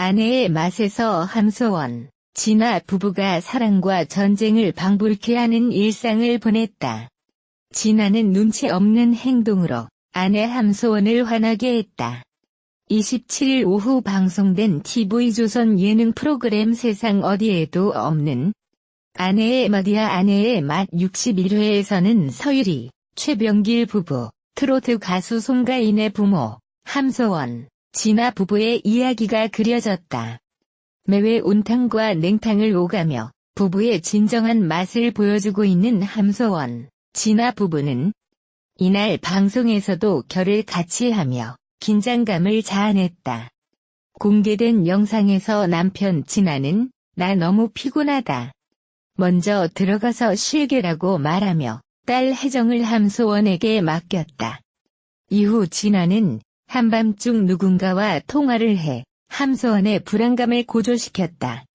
아내의 맛에서 함소원, 진아 부부가 사랑과 전쟁을 방불케 하는 일상을 보냈다. 진아는 눈치 없는 행동으로 아내 함소원을 화나게 했다. 27일 오후 방송된 TV조선 예능 프로그램 세상 어디에도 없는 아내의 맛이야 아내의 맛 61회에서는 서유리, 최병길 부부, 트로트 가수 송가인의 부모, 함소원, 진아 부부의 이야기가 그려졌다. 매회 온탕과 냉탕을 오가며 부부의 진정한 맛을 보여주고 있는 함소원, 진아 부부는 이날 방송에서도 결을 같이 하며 긴장감을 자아냈다. 공개된 영상에서 남편 진아는 나 너무 피곤하다. 먼저 들어가서 쉴게라고 말하며 딸 혜정을 함소원에게 맡겼다. 이후 진아는 한밤중 누군가와 통화를 해 함소원의 불안감을 고조시켰다.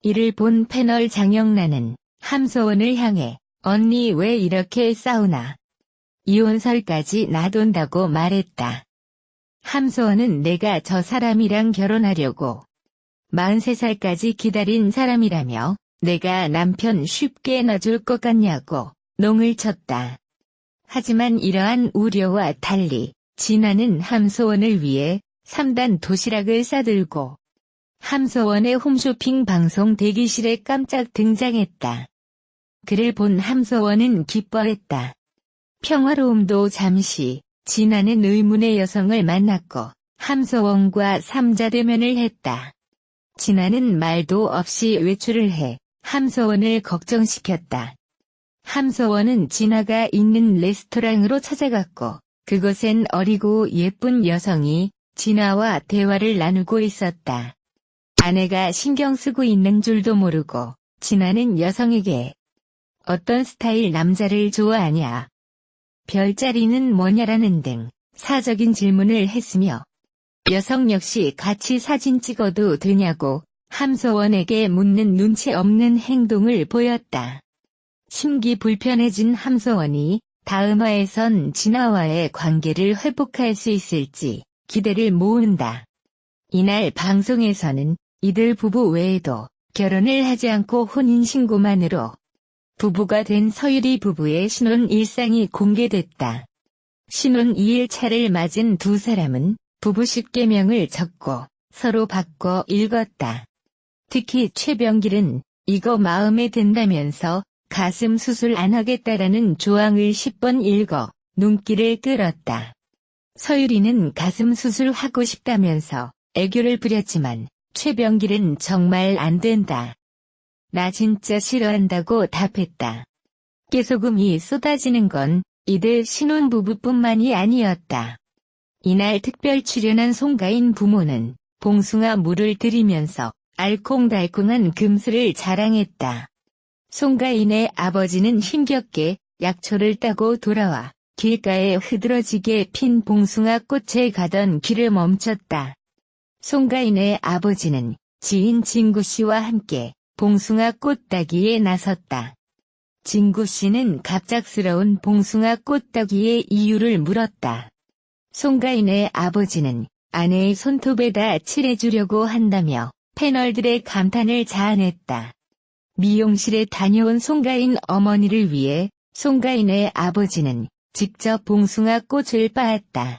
이를 본 패널 장영란은 함소원을 향해 언니 왜 이렇게 싸우나? 이혼설까지 놔둔다고 말했다. 함소원은 내가 저 사람이랑 결혼하려고 43살까지 기다린 사람이라며 내가 남편 쉽게 놔줄 것 같냐고 농을 쳤다. 하지만 이러한 우려와 달리 진아는 함소원을 위해 3단 도시락을 싸들고 함소원의 홈쇼핑 방송 대기실에 깜짝 등장했다. 그를 본 함소원은 기뻐했다. 평화로움도 잠시 진아는 의문의 여성을 만났고 함소원과 삼자대면을 했다. 진아는 말도 없이 외출을 해 함소원을 걱정시켰다. 함소원은 진아가 있는 레스토랑으로 찾아갔고 그곳엔 어리고 예쁜 여성이 진아와 대화를 나누고 있었다. 아내가 신경 쓰고 있는 줄도 모르고 진아는 여성에게 어떤 스타일 남자를 좋아하냐? 별자리는 뭐냐라는 등 사적인 질문을 했으며 여성 역시 같이 사진 찍어도 되냐고 함소원에게 묻는 눈치 없는 행동을 보였다. 심기 불편해진 함소원이 다음 화에선 진아와의 관계를 회복할 수 있을지 기대를 모은다. 이날 방송에서는 이들 부부 외에도 결혼을 하지 않고 혼인신고만으로 부부가 된 서유리 부부의 신혼 일상이 공개됐다. 신혼 2일 차를 맞은 두 사람은 부부 10계명을 적고 서로 바꿔 읽었다. 특히 최병길은 이거 마음에 든다면서 가슴 수술 안 하겠다라는 조항을 10번 읽어 눈길을 끌었다. 서유리는 가슴 수술하고 싶다면서 애교를 부렸지만 최병길은 정말 안 된다. 나 진짜 싫어한다고 답했다. 깨소금이 쏟아지는 건 이들 신혼부부뿐만이 아니었다. 이날 특별 출연한 송가인 부모는 봉숭아 물을 들이면서 알콩달콩한 금슬을 자랑했다. 송가인의 아버지는 힘겹게 약초를 따고 돌아와 길가에 흐드러지게 핀 봉숭아 꽃에 가던 길을 멈췄다. 송가인의 아버지는 지인 진구씨와 함께 봉숭아 꽃 따기에 나섰다. 진구씨는 갑작스러운 봉숭아 꽃 따기의 이유를 물었다. 송가인의 아버지는 아내의 손톱에다 칠해주려고 한다며 패널들의 감탄을 자아냈다. 미용실에 다녀온 송가인 어머니를 위해 송가인의 아버지는 직접 봉숭아 꽃을 빻았다.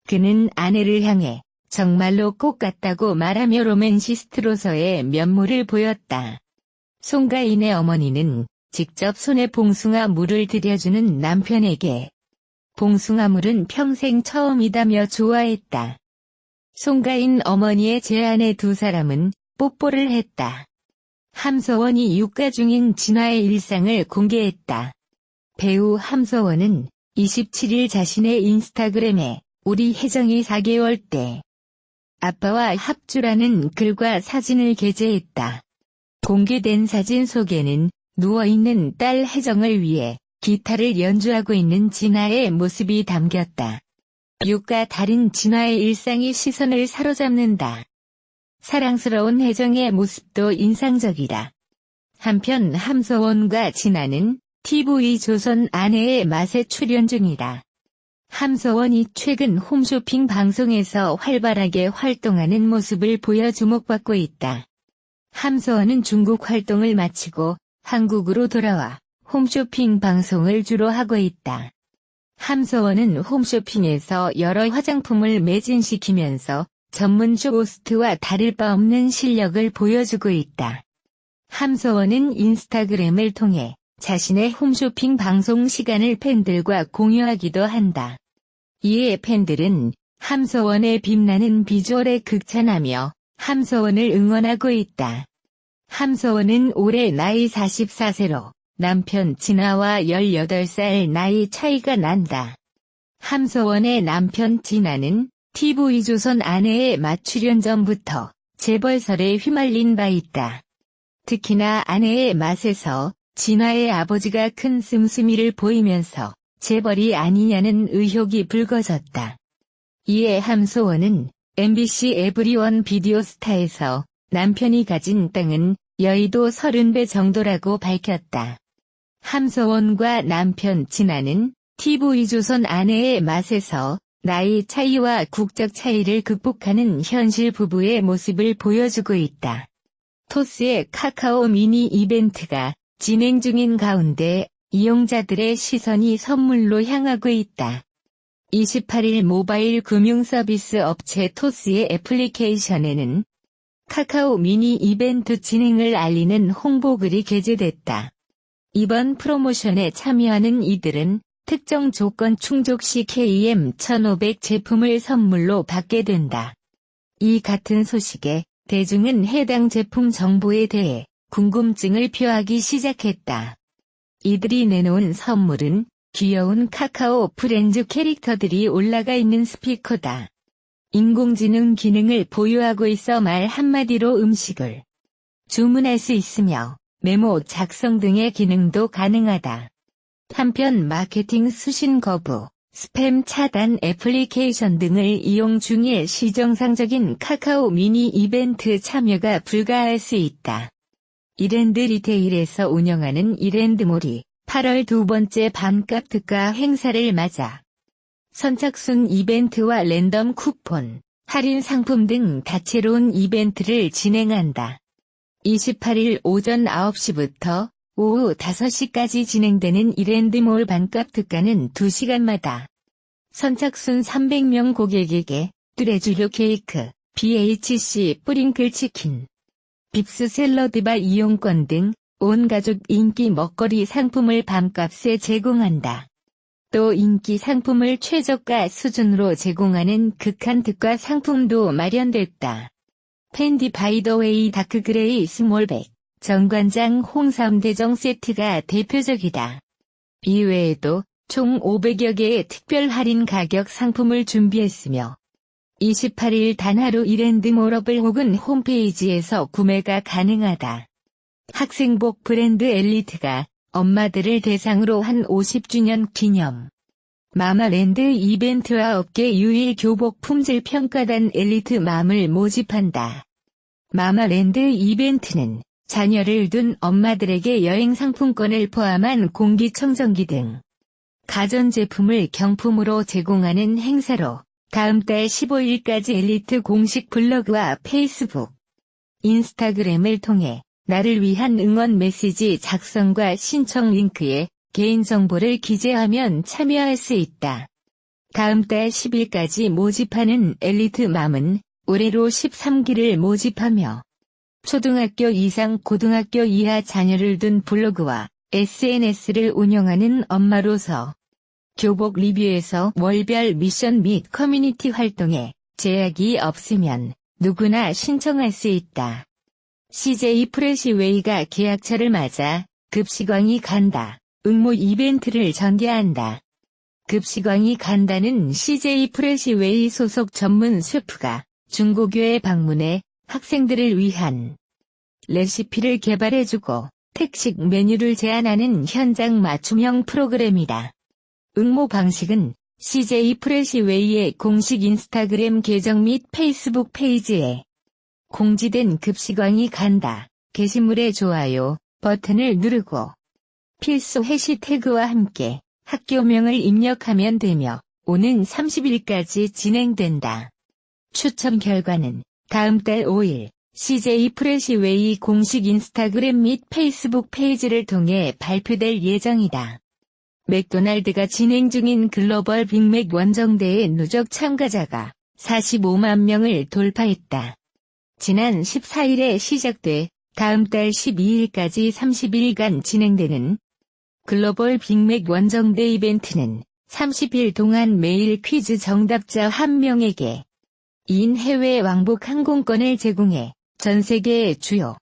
그는 아내를 향해 정말로 꽃 같다고 말하며 로맨시스트로서의 면모를 보였다. 송가인의 어머니는 직접 손에 봉숭아 물을 들여주는 남편에게 봉숭아 물은 평생 처음이다며 좋아했다. 송가인 어머니의 제안에 두 사람은 뽀뽀를 했다. 함소원이 육가 중인 진아의 일상을 공개했다. 배우 함소원은 27일 자신의 인스타그램에 우리 혜정이 4개월 때 아빠와 합주라는 글과 사진을 게재했다. 공개된 사진 속에는 누워있는 딸 혜정을 위해 기타를 연주하고 있는 진아의 모습이 담겼다. 육가 달인 진아의 일상이 시선을 사로잡는다. 사랑스러운 혜정의 모습도 인상적이다. 한편 함소원과 진아는 TV조선 아내의 맛에 출연 중이다. 함서원이 최근 홈쇼핑 방송에서 활발하게 활동하는 모습을 보여 주목받고 있다. 함서원은 중국 활동을 마치고 한국으로 돌아와 홈쇼핑 방송을 주로 하고 있다. 함서원은 홈쇼핑에서 여러 화장품을 매진시키면서 전문 쇼호스트와 다를 바 없는 실력을 보여주고 있다. 함서원은 인스타그램을 통해 자신의 홈쇼핑 방송 시간을 팬들과 공유하기도 한다. 이에 팬들은 함서원의 빛나는 비주얼에 극찬하며 함서원을 응원하고 있다. 함서원은 올해 나이 44세로 남편 진아와 18살 나이 차이가 난다. 함서원의 남편 진아는 TV조선 아내의 맛출연 전부터 재벌설에 휘말린 바 있다. 특히나 아내의 맛에서 진아의 아버지가 큰 씀씀이를 보이면서 재벌이 아니냐는 의혹이 불거졌다. 이에 함서원은 MBC 에브리원 비디오스타에서 남편이 가진 땅은 여의도 30배 정도라고 밝혔다. 함서원과 남편 진아는 TV조선 아내의 맛에서 나이 차이와 국적 차이를 극복하는 현실 부부의 모습을 보여주고 있다. 토스의 카카오 미니 이벤트가 진행 중인 가운데 이용자들의 시선이 선물로 향하고 있다. 28일 모바일 금융 서비스 업체 토스의 애플리케이션에는 카카오 미니 이벤트 진행을 알리는 홍보글이 게재됐다. 이번 프로모션에 참여하는 이들은 특정 조건 충족 시 KM1500 제품을 선물로 받게 된다. 이 같은 소식에 대중은 해당 제품 정보에 대해 궁금증을 표하기 시작했다. 이들이 내놓은 선물은 귀여운 카카오 프렌즈 캐릭터들이 올라가 있는 스피커다. 인공지능 기능을 보유하고 있어 말 한마디로 음식을 주문할 수 있으며 메모 작성 등의 기능도 가능하다. 한편 마케팅 수신 거부, 스팸 차단 애플리케이션 등을 이용 중일 시정상적인 카카오 미니 이벤트 참여가 불가할 수 있다. 이랜드 리테일에서 운영하는 이랜드몰이 8월 두 번째 반값 특가 행사를 맞아 선착순 이벤트와 랜덤 쿠폰, 할인 상품 등 다채로운 이벤트를 진행한다. 28일 오전 9시부터 오후 5시까지 진행되는 이랜드몰 반값 특가는 2시간마다 선착순 300명 고객에게 뚜레쥬르 케이크, BHC 뿌링클 치킨, 빕스 샐러드바 이용권 등 온 가족 인기 먹거리 상품을 밤값에 제공한다. 또 인기 상품을 최저가 수준으로 제공하는 극한 특가 상품도 마련됐다. 팬디 바이더웨이 다크그레이 스몰백, 정관장 홍삼대정 세트가 대표적이다. 이외에도 총 500여 개의 특별 할인 가격 상품을 준비했으며 28일 단 하루 이랜드몰업을 혹은 홈페이지에서 구매가 가능하다. 학생복 브랜드 엘리트가 엄마들을 대상으로 한 50주년 기념 마마랜드 이벤트와 업계 유일 교복 품질 평가단 엘리트맘을 모집한다. 마마랜드 이벤트는 자녀를 둔 엄마들에게 여행 상품권을 포함한 공기청정기 등 가전제품을 경품으로 제공하는 행사로 다음 달 15일까지 엘리트 공식 블로그와 페이스북, 인스타그램을 통해 나를 위한 응원 메시지 작성과 신청 링크에 개인정보를 기재하면 참여할 수 있다. 다음 달 10일까지 모집하는 엘리트맘은 올해로 13기를 모집하며 초등학교 이상 고등학교 이하 자녀를 둔 블로그와 SNS를 운영하는 엄마로서 교복 리뷰에서 월별 미션 및 커뮤니티 활동에 제약이 없으면 누구나 신청할 수 있다. CJ 프레시웨이가 계약처를 맞아 급식왕이 간다. 응모 이벤트를 전개한다. 급식왕이 간다는 CJ 프레시웨이 소속 전문 셰프가 중고교에 방문해 학생들을 위한 레시피를 개발해주고 특식 메뉴를 제안하는 현장 맞춤형 프로그램이다. 응모 방식은 CJ 프레시웨이의 공식 인스타그램 계정 및 페이스북 페이지에 공지된 급식왕이 간다 게시물에 좋아요 버튼을 누르고 필수 해시태그와 함께 학교명을 입력하면 되며 오는 30일까지 진행된다. 추첨 결과는 다음 달 5일 CJ 프레시웨이 공식 인스타그램 및 페이스북 페이지를 통해 발표될 예정이다. 맥도날드가 진행 중인 글로벌 빅맥 원정대의 누적 참가자가 45만 명을 돌파했다. 지난 14일에 시작돼 다음 달 12일까지 30일간 진행되는 글로벌 빅맥 원정대 이벤트는 30일 동안 매일 퀴즈 정답자 1명에게 2인 해외 왕복 항공권을 제공해 전 세계의 주요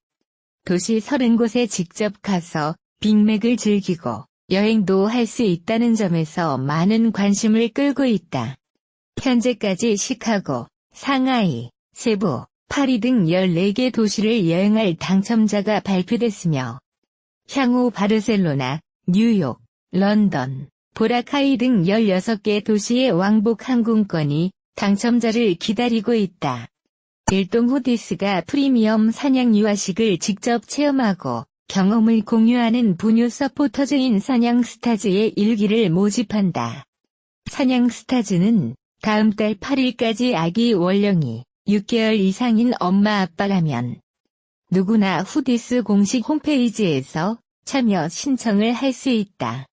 도시 30곳에 직접 가서 빅맥을 즐기고 여행도 할 수 있다는 점에서 많은 관심을 끌고 있다. 현재까지 시카고, 상하이, 세부, 파리 등 14개 도시를 여행할 당첨자가 발표됐으며 향후 바르셀로나, 뉴욕, 런던, 보라카이 등 16개 도시의 왕복 항공권이 당첨자를 기다리고 있다. 일동 후디스가 프리미엄 사냥 유아식을 직접 체험하고 경험을 공유하는 부뉴 서포터즈인 사냥스타즈의 일기를 모집한다. 사냥스타즈는 다음 달 8일까지 아기 원령이 6개월 이상인 엄마 아빠라면 누구나 후디스 공식 홈페이지에서 참여 신청을 할 수 있다.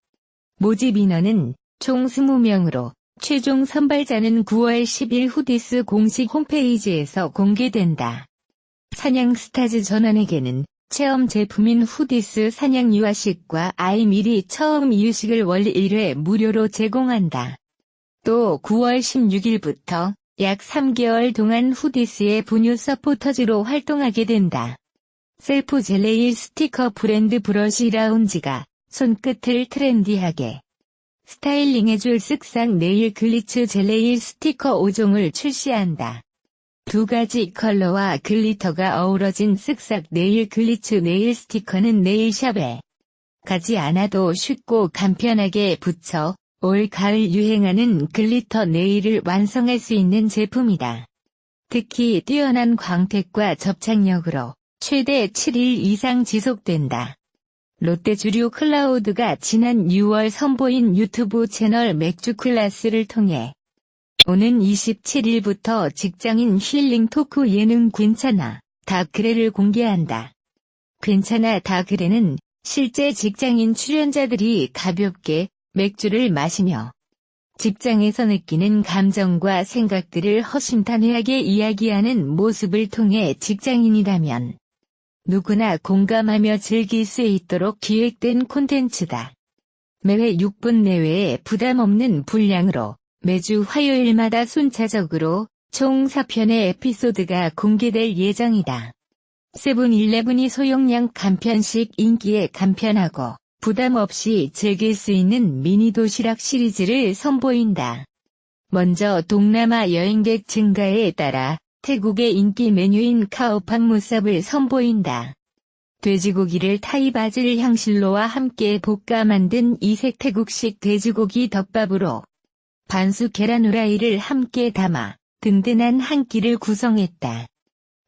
모집 인원은 총 20명으로 최종 선발자는 9월 10일 후디스 공식 홈페이지에서 공개된다. 사냥스타즈 전원에게는 체험 제품인 후디스 사냥 유아식과 아이밀이 처음 이유식을 월 1회 무료로 제공한다. 또 9월 16일부터 약 3개월 동안 후디스의 부뉴 서포터즈로 활동하게 된다. 셀프 젤네일 스티커 브랜드 브러쉬 라운지가 손끝을 트렌디하게 스타일링해줄 쓱싹 네일 글리츠 젤네일 스티커 5종을 출시한다. 두 가지 컬러와 글리터가 어우러진 쓱싹 네일 글리츠 네일 스티커는 네일샵에 가지 않아도 쉽고 간편하게 붙여 올 가을 유행하는 글리터 네일을 완성할 수 있는 제품이다. 특히 뛰어난 광택과 접착력으로 최대 7일 이상 지속된다. 롯데 주류 클라우드가 지난 6월 선보인 유튜브 채널 맥주 클래스를 통해 오는 27일부터 직장인 힐링 토크 예능 괜찮아 다 그래를 공개한다. 괜찮아 다 그래는 실제 직장인 출연자들이 가볍게 맥주를 마시며 직장에서 느끼는 감정과 생각들을 허심탄회하게 이야기하는 모습을 통해 직장인이라면 누구나 공감하며 즐길 수 있도록 기획된 콘텐츠다. 매회 6분 내외의 부담 없는 분량으로 매주 화요일마다 순차적으로 총 4편의 에피소드가 공개될 예정이다. 세븐일레븐이 소용량 간편식 인기에 간편하고 부담 없이 즐길 수 있는 미니 도시락 시리즈를 선보인다. 먼저 동남아 여행객 증가에 따라 태국의 인기 메뉴인 카오팡 무섭을 선보인다. 돼지고기를 타이 바질 향신료와 함께 볶아 만든 이색 태국식 돼지고기 덮밥으로 반숙 계란 후라이를 함께 담아 든든한 한 끼를 구성했다.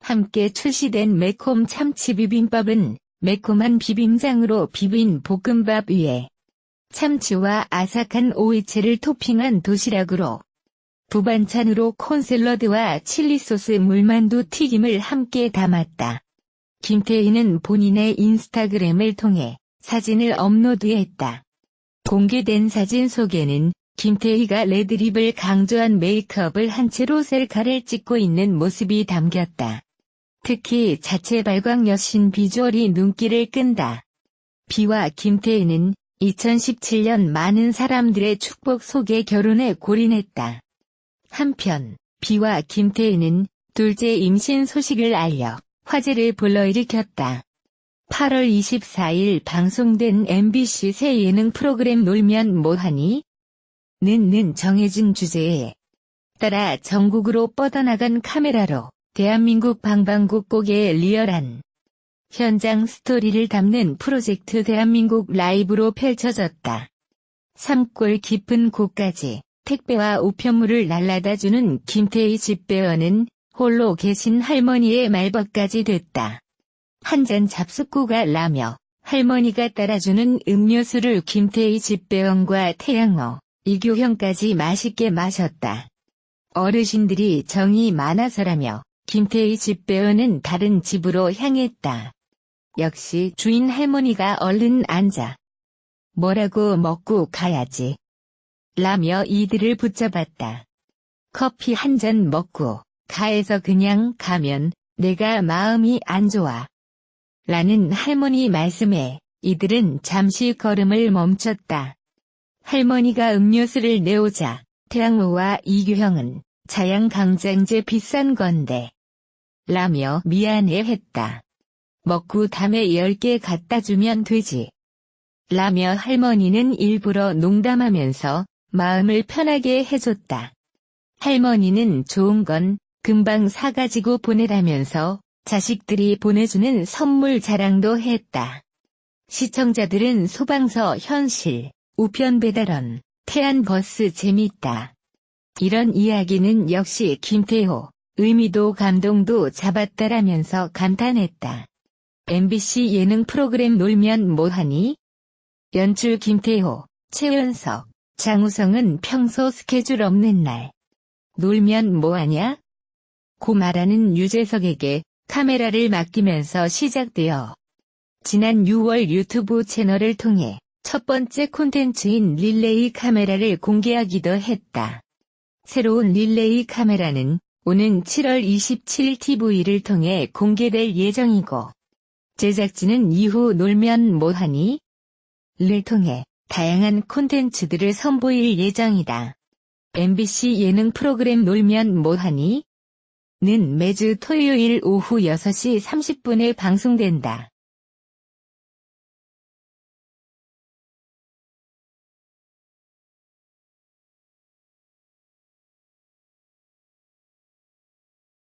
함께 출시된 매콤 참치 비빔밥은 매콤한 비빔장으로 비빈 볶음밥 위에 참치와 아삭한 오이채를 토핑한 도시락으로 부반찬으로 콘샐러드와 칠리소스 물만두 튀김을 함께 담았다. 김태희는 본인의 인스타그램을 통해 사진을 업로드했다. 공개된 사진 속에는 김태희가 레드립을 강조한 메이크업을 한 채로 셀카를 찍고 있는 모습이 담겼다. 특히 자체 발광 여신 비주얼이 눈길을 끈다. 비와 김태희는 2017년 많은 사람들의 축복 속에 결혼에 골인했다. 한편 비와 김태희는 둘째 임신 소식을 알려 화제를 불러일으켰다. 8월 24일 방송된 MBC 새 예능 프로그램 놀면 뭐하니? 는 정해진 주제에 따라 전국으로 뻗어나간 카메라로 대한민국 방방곡곡의 리얼한 현장 스토리를 담는 프로젝트 대한민국 라이브로 펼쳐졌다. 산골 깊은 곳까지 택배와 우편물을 날라다주는 김태희 집배원은 홀로 계신 할머니의 말벗까지 됐다. 한 잔 잡숫고가 라며 할머니가 따라주는 음료수를 김태희 집배원과 태양어, 이규형까지 맛있게 마셨다. 어르신들이 정이 많아서라며 김태희 집배우는 다른 집으로 향했다. 역시 주인 할머니가 얼른 앉아. 뭐라고 먹고 가야지. 라며 이들을 붙잡았다. 커피 한 잔 먹고 가해서 그냥 가면 내가 마음이 안 좋아. 라는 할머니 말씀에 이들은 잠시 걸음을 멈췄다. 할머니가 음료수를 내오자 태양호와 이규형은 자양강장제 비싼 건데. 라며 미안해 했다. 먹고 다음에 10개 갖다 주면 되지. 라며 할머니는 일부러 농담하면서 마음을 편하게 해줬다. 할머니는 좋은 건 금방 사가지고 보내라면서 자식들이 보내주는 선물 자랑도 했다. 시청자들은 소방서 현실, 우편 배달원, 태안버스 재밌다. 이런 이야기는 역시 김태호, 의미도 감동도 잡았다라면서 감탄했다. MBC 예능 프로그램 놀면 뭐하니? 연출 김태호, 최연석, 장우성은 평소 스케줄 없는 날. 놀면 뭐하냐? 고 말하는 유재석에게 카메라를 맡기면서 시작되어 지난 6월 유튜브 채널을 통해 첫 번째 콘텐츠인 릴레이 카메라를 공개하기도 했다. 새로운 릴레이 카메라는 오는 7월 27일 TV를 통해 공개될 예정이고 제작진은 이후 놀면 뭐하니? 를 통해 다양한 콘텐츠들을 선보일 예정이다. MBC 예능 프로그램 놀면 뭐하니? 는 매주 토요일 오후 6시 30분에 방송된다.